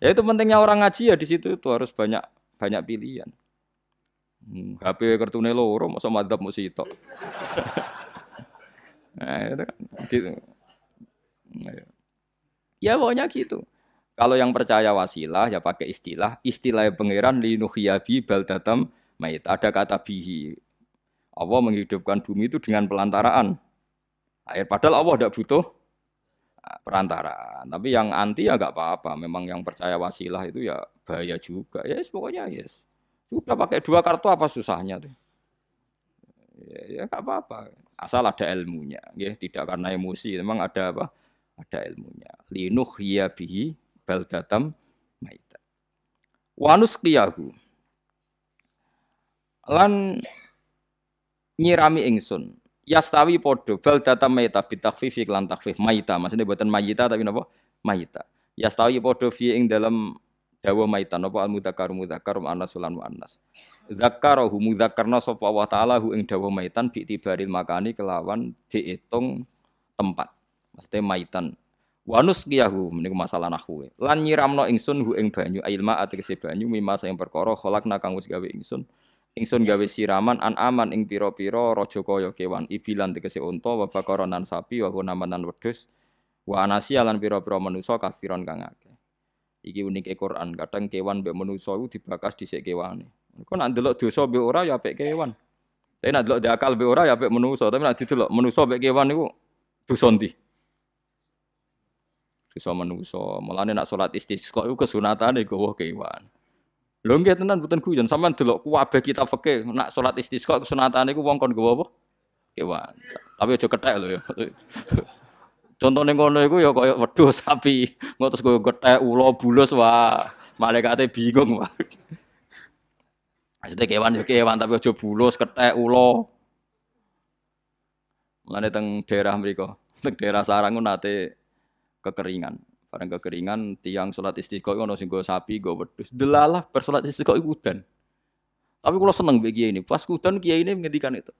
Ya itu pentingnya orang ngaji ya di situ itu harus banyak banyak pilihan. HP kartune loro masa madzhab mesti tok. Nah, itu kan gitu. Nah, ya pokoknya gitu. Kalau yang percaya wasilah ya pakai istilah pangeran linuhyabi baldatam mait. Ada kata bihi. Allah menghidupkan bumi itu dengan pelantaraan air. Padahal Allah tidak butuh perantaraan. Tapi yang anti ya nggak apa-apa. Memang yang percaya wasilah itu ya bahaya juga. Yes, pokoknya yes. Sudah pakai dua kartu apa susahnya tuh? Ya nggak apa-apa. Asal ada ilmunya. Ya, tidak karena emosi. Memang ada apa? Ada ilmunya. Linuh ya bihi baldatam maita. Wanus qiyahu. Lan nyirami ingsun. Yastawi podo baldatam maita bitakfifi lan takfif maita. Maksudnya buatan mayita tapi napa? Maita. Yastawi podo fi ing dalam dawa maitan apa al mudzakkar muannas lan muannas. Zakkarahu mudzakarna sapa Allah taala hu ing dawa maitan bi tibaril makani kelawan diitung tempat. Maksudnya maitan. Wanus qiyahu meniku masalah nahwu. Lan nyiramno ingsun hu ing banyu ilma ategese banyu mimma sing perkara kholakna kang wis gawe ingsun. Ingsun gawe siraman an aman ing pira-pira raja kaya kewan ibilan tegese unta wa bakaronan sapi wa namanan wedhus wa anasi lan pira-pira manusa kasiron kang akeh. Iki unike Quran, kadang kewan mbek manusa iku dibakas dhisik kewane. Kok nek ndelok dosa mbek ora ya apik kewan. Tapi nek ndelok akal mbek ora ya apik manusa, tapi nek didelok manusa mbek kewan niku dosa ndi? Dosa manusa. Mulane nek salat istisqa iku kesunatane gawa kewan. Lho nggih tenan mboten guyon, sampean delok kabeh kitab fikih nek salat istisqa kesunatane iku wong kon gawa apa? Kewan. Tapi aja kethek lho ya. Contone ngono iku ya kaya wedhus sapi, engko terus go gethek ula bulus wah, malaikate bingung wah. Maksudnya kewan ya kewan tapi aja bulus, kethek ula. Mulane teng daerah mriku, teng daerah Sarang nate kekeringan. Bareng kekeringan tiang salat istisqa iku ono sing go sapi, go wedhus. Delalah bar salat istisqa iku udan. Tapi kula seneng mbek kiai ini. Pas udan kiai ini ngendikan itu.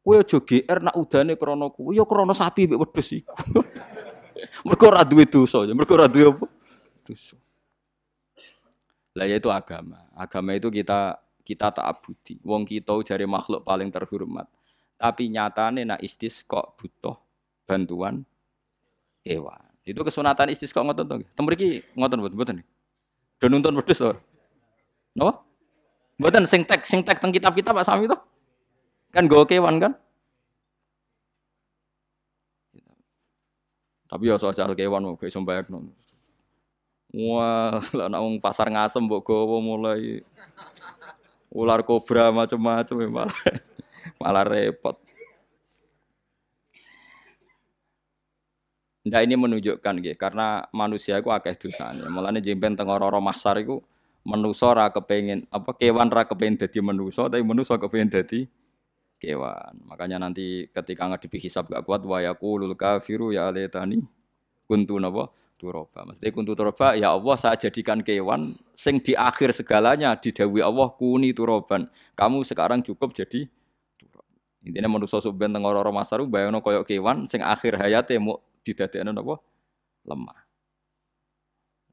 Kowe aja GR nak udane krana kuwi ya krana sapi mbek wedhus iku. Mergo ora duwe dosa, mergo ora duwe apa? Dosa. Lah ya itu agama. Agama itu kita ta'abudi. Wong kita jare makhluk paling terhormat. Tapi nyatane nak istisqa butuh bantuan kewan. Itu kesunatan istisqa ngoten to. Tem mriki ngoten mboten. Do nuntun wedhus to. Napa? Mboten sing tek teng kitab-kitab Pak Sami to. Kan nggawa kewan kan? Tapi ya soal kewan mau iso mbayakno. Wah, lah nek wong pasar ngasem mbok gawa mulai ular kobra macam-macam malah repot. Ndak ini menunjukkan nggih, karena manusia iku akeh dosane. Mulane jemben teng ora-ora mahsyar iku manusa ra kepengin apa kewan ra kepengin dadi manusa, tapi manusa kepengin dadi kewan. Makanya nanti ketika ngadepi hisab gak kuat wa yaqulul kafiru ya laitani kuntu napa turaba. Maksudnya kuntu turaba ya Allah saya jadikan kewan sing di akhir segalanya didhawuhi Allah kuni turaban. Kamu sekarang cukup jadi turab. Intine manusa sampeyan teng ora-ora masaru bayangno koyo kewan sing akhir hayate mau didadekno napa lemah.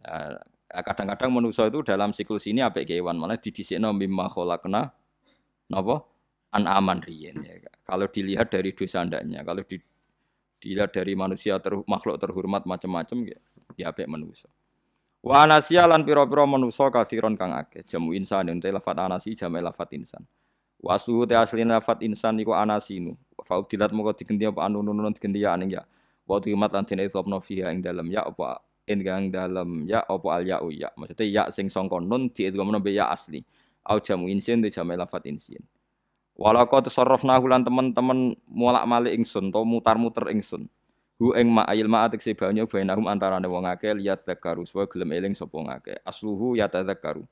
Nah, kadang-kadang manusa itu dalam siklus ini apik kewan malah didhisikno mimma khalaqna napa an-aman riyen ya. Kalau dilihat dari dosa ndaknya, kalau dilihat dari manusia makhluk terhormat macam-macam ya apik manusa. Wa anasiya lan pira-pira manusa kasiron kang akeh. Jamu insan ente lafat anasi jamu lafat insan. Wasu te asline lafat insan iku anasinu. Faudilat moko digenti apa anunun digenti ya aning ya. Wa timat lan dene sopno fiha ing dalem ya apa ing dalem ya apa al ya ya. Maksudnya ya sing sangka nun diidghamno be ya asli. Au jamu insin te jamu lafat insin. Walaqad tasarrafna lan teman-teman molak-malik ingsun to mutar-muter ingsun. Hu ing ma'il ma'atik sebanya bainahum antarane wong akeh liat zakaru supaya gelem eling sapa ngakeh. Asluhu ya tadzakaru.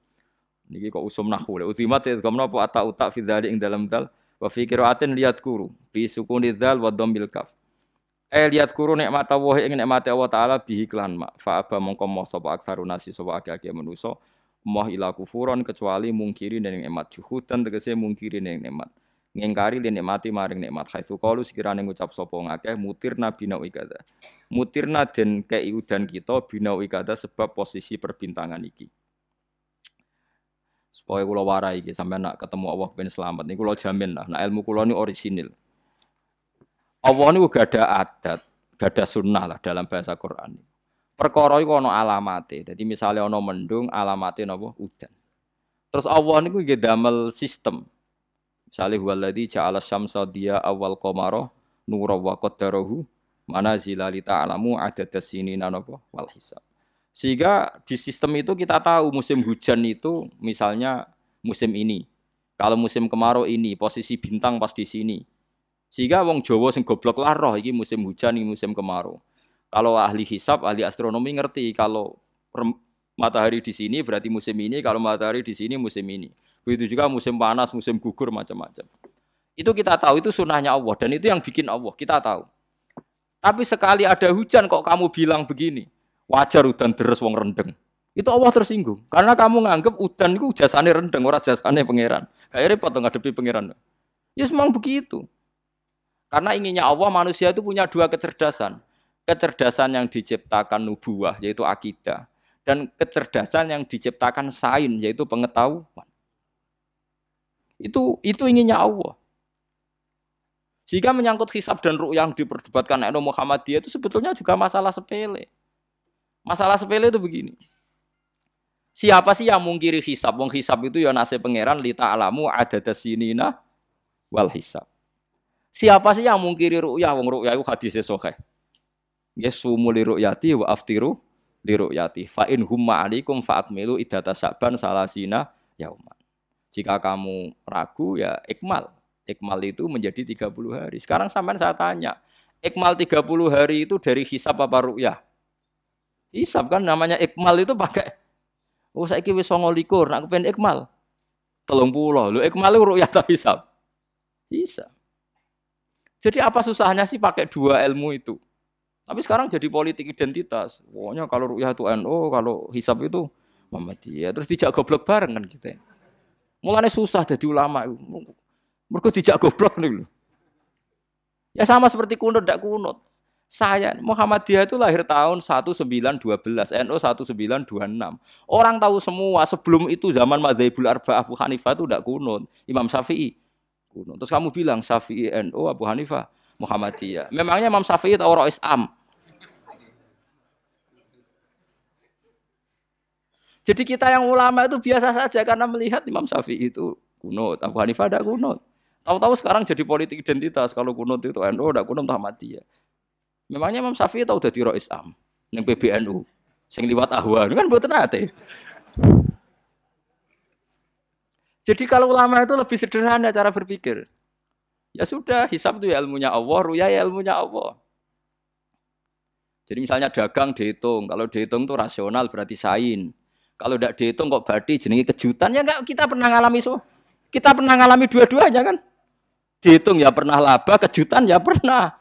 Niki kok usum nahwu. Utimat gamna apa ata utak fi dzalik ing dalam dal wa fi qiraatin liat kuru bi sukuni dzal wa dhammil kaf. Liat kuru nikmat Allah ing nikmate Allah taala bihi klan ma. Fa aba mongko moh sapa aksarun nasi sapa akeh-akeh manusa. Moh ila kufuron kecuali mungkiri ning nikmat juhudan tegese mungkiri ning nikmat. ngingkari li nikmati maring nikmat haitsu qalu sekirane ngucap sapa ngakeh mutirna bina ikada. Mutirna den kei udan kita bina ikada sebab posisi perbintangan iki. Supaya kula warai iki sampeyan nak ketemu Allah ben selamat niku kula jamin lah. Nah ilmu kula ni orisinil. Allah niku gak ada adat, gak ada sunnah lah dalam bahasa Quran. Perkara iku ana alamate. Dadi misale ana mendung alamate napa udan. Terus Allah niku nggih damel sistem. Misale huwallazi ja'ala syamsa diya awal qamara nura wa qaddarahu manazila li ta'lamu adadas sinina napa wal hisab. Sehingga di sistem itu kita tahu musim hujan itu misalnya musim ini. Kalau musim kemarau ini, posisi bintang pas di sini. Sehingga wong Jawa sing goblok lah roh iki musim hujan, iki musim kemarau. Kalau ahli hisab, ahli astronomi ngerti kalau matahari di sini berarti musim ini, kalau matahari di sini musim ini. Begitu juga musim panas, musim gugur macam-macam. Itu kita tahu itu sunnahnya Allah dan itu yang bikin Allah, kita tahu. Tapi sekali ada hujan kok kamu bilang begini. Wajar udan deres wong rendeng. Itu Allah tersinggung. Karena kamu nganggep udan itu jasane rendeng, ora jasane pangeran. Kayak repot ngadepi pangeran. Ya memang begitu. Karena inginnya Allah manusia itu punya dua kecerdasan. Kecerdasan yang diciptakan nubuwah yaitu akidah dan kecerdasan yang diciptakan sains yaitu pengetahuan. Itu inginnya Allah. Jika menyangkut hisab dan ru'yah yang diperdebatkan oleh Muhammadiyah itu sebetulnya juga masalah sepele. Masalah sepele itu begini. Siapa sih yang mungkiri hisab? Wong hisab itu ya nasib pangeran li ta'lamu adadas sinina wal hisab. Siapa sih yang mungkiri ru'yah? Wong ru'yah itu hadisnya sahih. Nggih sumu li ru'yati wa aftiru li ru'yati. Fa in humma alaikum fa akmilu iddata sa'ban salasina yauman. Jika kamu ragu ya ikmal. Ikmal itu menjadi 30 hari. Sekarang sampean saya tanya, ikmal 30 hari itu dari hisab apa ru'yah? Hisab kan namanya ikmal itu pakai saiki wis 29 nak kepen ikmal 30 lho ikmal itu ru'yah ta hisab. Hisab. Jadi apa susahnya sih pakai dua ilmu itu? Tapi sekarang jadi politik identitas. Pokoknya kalau ru'yah itu NU, kalau hisab itu Muhammadiyah. Terus dijak goblok bareng kan kita. Mulane susah jadi ulama itu. Mergo dijak goblok nih lho. Ya sama seperti kunut ndak kunut. Saya Muhammadiyah itu lahir tahun 1912, NU 1926. Orang tahu semua sebelum itu zaman Madzhabul Arba'ah Abu Hanifah itu tidak kunut, Imam Syafi'i kunut. Terus kamu bilang Syafi'i NU Abu Hanifah Muhammadiyah. Memangnya Imam Syafi'i tahu Rois Am? Jadi kita yang ulama itu biasa saja karena melihat Imam Syafi'i itu kunut, Abu Hanifah tidak kunut. Tahu-tahu sekarang jadi politik identitas kalau kunut itu NU tidak kunut Muhammadiyah. Memangnya Imam Syafi'i tahu dadi Rois Am ning PBNU sing liwat ahwan kan mboten ate. Jadi kalau ulama itu lebih sederhana cara berpikir. Ya sudah, hisab itu ya ilmunya Allah, ru'yah ya ilmunya Allah. Jadi misalnya dagang dihitung, kalau dihitung itu rasional berarti sain. Kalau tidak dihitung kok berarti jenenge kejutan ya enggak kita pernah ngalami Kita pernah ngalami dua-duanya kan? Dihitung ya pernah laba, kejutan ya pernah.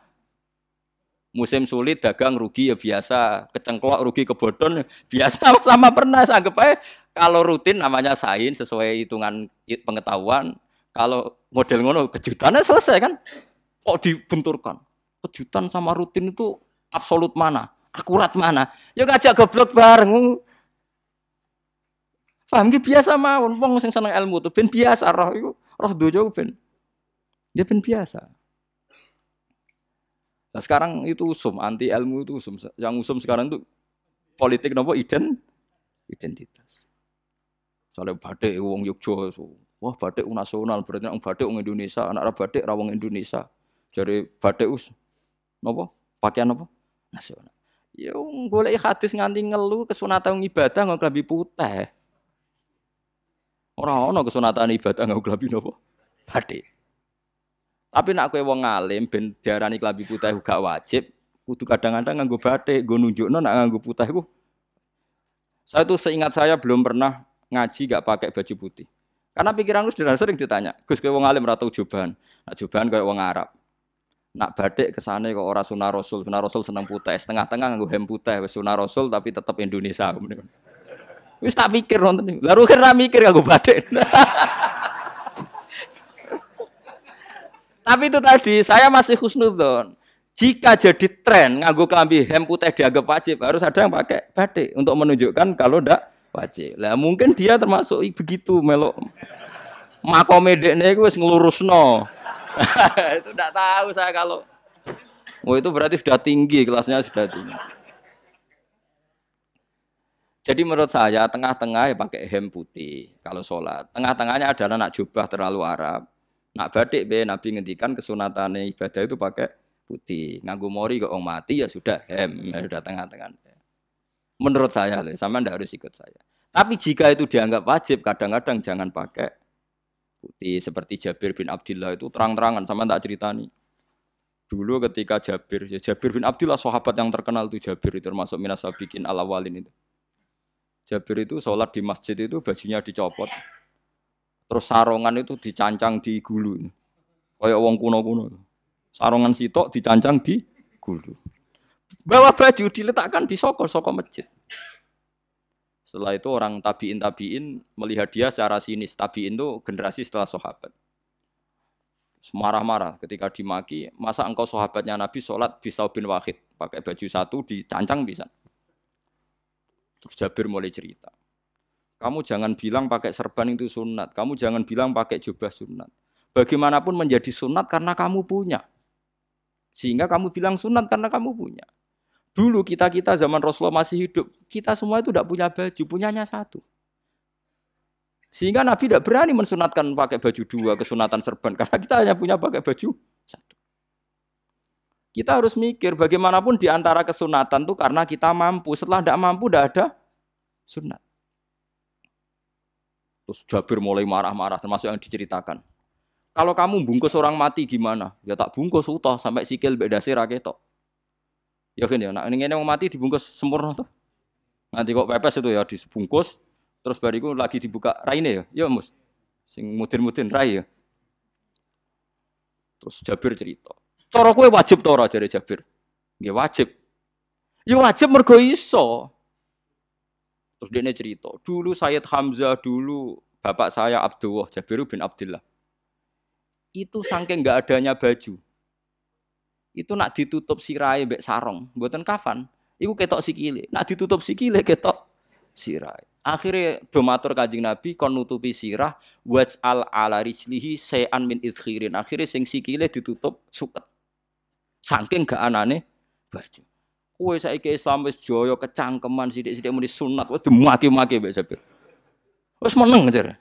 Musim sulit dagang rugi ya biasa, kecengklok rugi kebodhon biasa sama pernah. Anggap aja kalau rutin namanya sains sesuai hitungan pengetahuan. Kalau model ngono kejutannya selesai kan? Kok dibenturkan? Kejutan sama rutin itu absolut mana? Akurat mana? Ya ngajak goblok bareng. Paham ki biasa mawon wong sing seneng ilmu tuh ben biasa roh iku, roh donya ben. Ya ben biasa. Nah sekarang itu usum, anti ilmu itu usum. Yang usum sekarang itu politik nopo identitas. Soalnya batik wong Yogyo, wah batik nasional berarti orang batik wong Indonesia, anak batik ra wong Indonesia. Jadi batik nopo pakaian nopo nasional. Ya golek hadis nganti ngelu kesunatan ibadah nggo klambi putih. Ora ono kesunatan ibadah nggo klambi nopo batik. Tapi nak kowe wong alim ben diarani klambi putih gak wajib, kudu kadang-kadang nganggo batik, nggo nunjukno nak nganggo putih iku. Saya tuh seingat saya belum pernah ngaji gak pakai baju putih. Karena pikiranku sering ditanya, Gus kowe wong alim ora tau joban. Nak joban koyo wong Arab. Nak batik kesane kok ora sunah Rasul. Sunah Rasul seneng putih, setengah-tengah nganggo hem putih wis sunah Rasul tapi tetep Indonesia. Wis tak pikir nonton. Lah rugen ra mikir nganggo batik. Tapi itu tadi saya masih husnudzon. Jika jadi tren nganggo klambi hem putih dianggap wajib, harus ada yang pakai batik untuk menunjukkan kalau ndak wajib. Lah mungkin dia termasuk begitu melok. Makome dekne iku wis nglurusno. Itu ndak tahu saya kalau itu berarti sudah tinggi, kelasnya sudah tinggi. Jadi menurut saya tengah-tengah ya pakai hem putih kalau sholat. Tengah-tengahnya adalah nak jubah terlalu Arab. Nak batik be Nabi ngendikan kesunatan ibadah itu pakai putih. Nganggo mori kok mati ya sudah hem, ya sudah tengah-tengah. Menurut saya, sama ndak harus ikut saya. Tapi jika itu dianggap wajib, kadang-kadang jangan pakai putih. Seperti Jabir bin Abdullah itu terang-terangan, sama ndak ceritani. Dulu ketika Jabir bin Abdullah sahabat yang terkenal itu Jabir itu termasuk minas sabiqin al-awwalin itu. Jabir itu sholat di masjid itu bajunya dicopot. Terus sarongan itu dicancang di gulu. Kayak wong kuno-kuno. Sarongan sitok dicancang di gulu. Bawa baju diletakkan di soko masjid. Setelah itu orang tabiin melihat dia secara sinis. Tabiin itu generasi setelah sahabat. Marah-marah ketika dimaki. Masa engkau sahabatnya Nabi sholat bisa bin wahid. Pakai baju satu dicancang bisa. Terus Jabir mulai cerita. Kamu jangan bilang pakai serban itu sunat. Kamu jangan bilang pakai jubah sunat. Bagaimanapun menjadi sunat karena kamu punya. Sehingga kamu bilang sunat karena kamu punya. Dulu kita zaman Rasulullah masih hidup, kita semua itu tidak punya baju, punyanya satu. Sehingga Nabi tidak berani mensunatkan pakai baju dua, kesunatan serban, karena kita hanya punya pakai baju satu. Kita harus mikir bagaimanapun di antara kesunatan itu karena kita mampu. Setelah tidak mampu, tidak ada sunat. Terus Jabir mulai marah-marah, termasuk yang diceritakan. Kalau kamu bungkus orang mati gimana? Ya tak bungkus utuh sampai sikil mbek dase ra ketok. Ya kan ya, nek ngene wong mati dibungkus sempurna tuh. Nanti kok pepes itu ya dibungkus terus bariku lagi dibuka raine ya. Ya Mus. Sing mudin-mudin rai ya. Terus Jabir cerita. Cara kowe wajib ta ora jare Jabir? Nggih wajib. Ya wajib mergo iso. Terus dia cerita, dulu Sayyid Hamzah dulu bapak saya Abdullah Jabir bin Abdullah. Itu saking enggak adanya baju. Itu nak ditutup sirahe mbek sarong, mboten kafan. Iku ketok sikile. Nak ditutup sikile ketok sirahe. Akhire do matur Kanjeng Nabi kon nutupi sirah waj'al ala rijlihi sayan min idkhirin. Akhire sing sikile ditutup suket. Saking gak anane baju. Kowe saiki Islam wis jaya kecangkeman sithik-sithik muni sunat, wis dimaki-maki mbek Jabir. Wis meneng jare.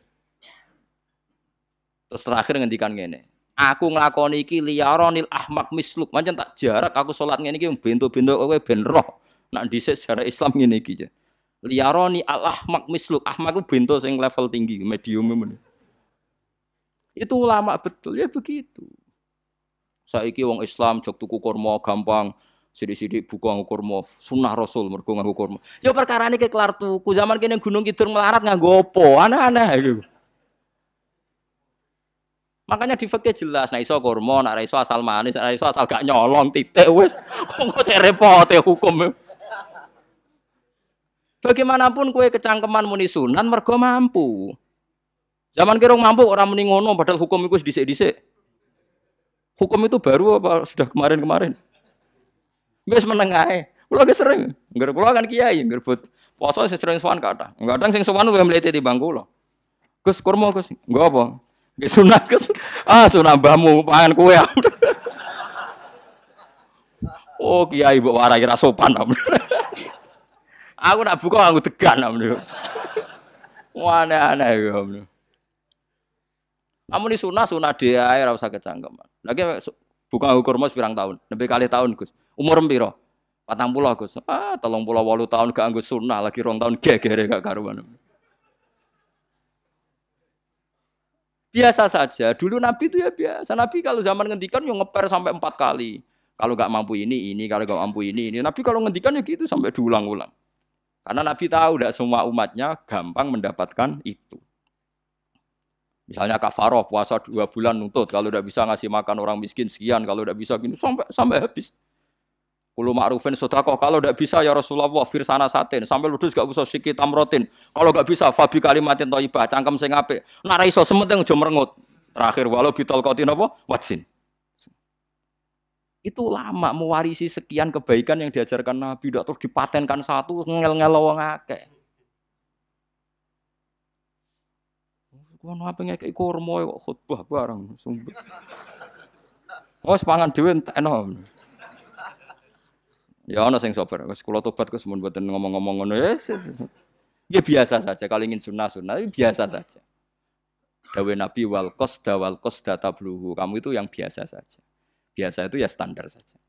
Terus terakhir ngendikan ngene. Aku nglakoni iki liyaronil ahmak misluk. Pancen tak jarak aku salat ngene iki bento-bento kowe ben roh. Nak dhisik sejarah Islam ngene iki. Liyaroni al ahmak misluk. Ahmak ku bento sing level tinggi, medium men. Itu ulama betul ya begitu. Saiki wong Islam jog tuku kurma gampang. Sidik-sidik buku nganggo kurma, sunah Rasul mergo nganggo kurma. Ya perkarane ke kelar tuku. Zaman kene Gunung Kidul melarat nganggo apa? Aneh-aneh iki. Makanya di fikih jelas, nek iso kurma, nek iso asal manis, nek iso asal gak nyolong titik wis. Kok cek repote hukum. Bagaimanapun kowe kecangkeman muni sunan mergo mampu. Zaman kira mampu orang muni ngono padahal hukum iku wis dhisik-dhisik. Hukum itu baru apa sudah kemarin-kemarin? Wis meneng ae. Kula ge sering, ngger kula kan kiai, ngger but poso sering sowan kathah. Kadang sing sowan luwih mlete timbang kula. Gus kurma Gus, nggo apa? Nggih sunah Gus. Ah sunah mbahmu pangan kowe. Oh kiai mbok warai ra sopan. Aku nak buka aku tegan. Wah aneh-aneh ya. Amun di sunah dia ora usah kecangkeman. Lagi buka kurma pirang tahun, lebih kali tahun Gus. Umur piro? 40 Gus. 38 tahun gak anggo sunah, lagi 2 tahun gegere gak karuan. Biasa saja. Dulu Nabi itu ya biasa. Nabi kalau zaman ngendikan yang ngeper sampai 4 kali. Kalau gak mampu ini, kalau gak mampu ini. Nabi kalau ngendikan ya gitu sampai diulang-ulang. Karena Nabi tahu tidak semua umatnya gampang mendapatkan itu. Misalnya kafaroh puasa 2 bulan nuntut. Kalau tidak bisa ngasih makan orang miskin sekian. Kalau tidak bisa gini sampai habis. Kulo ma'rufin sedekah. Kalau tidak bisa ya Rasulullah firsana satin. Sampai ludus gak bisa sikit tamrotin. Kalau gak bisa fabi kalimatin thayyibah cangkem sing apik. Nek ra iso sementing aja merengut. Terakhir walau bitol qatin apa? Wajin. Itu lama mewarisi sekian kebaikan yang diajarkan Nabi, tidak terus dipatenkan satu ngel-ngel wong akeh. Kono apa ngekeki kurma kok khutbah bareng sumpah. Wes pangan dhewe entekno. Ya ana sing sabar, wis kula tobat Gus mun mboten ngomong-ngomong ngono ya. Ya biasa saja kalau ingin sunnah-sunnah biasa saja. Dawe Nabi wal qasda tabluhu. Kamu itu yang biasa saja. Biasa itu ya standar saja.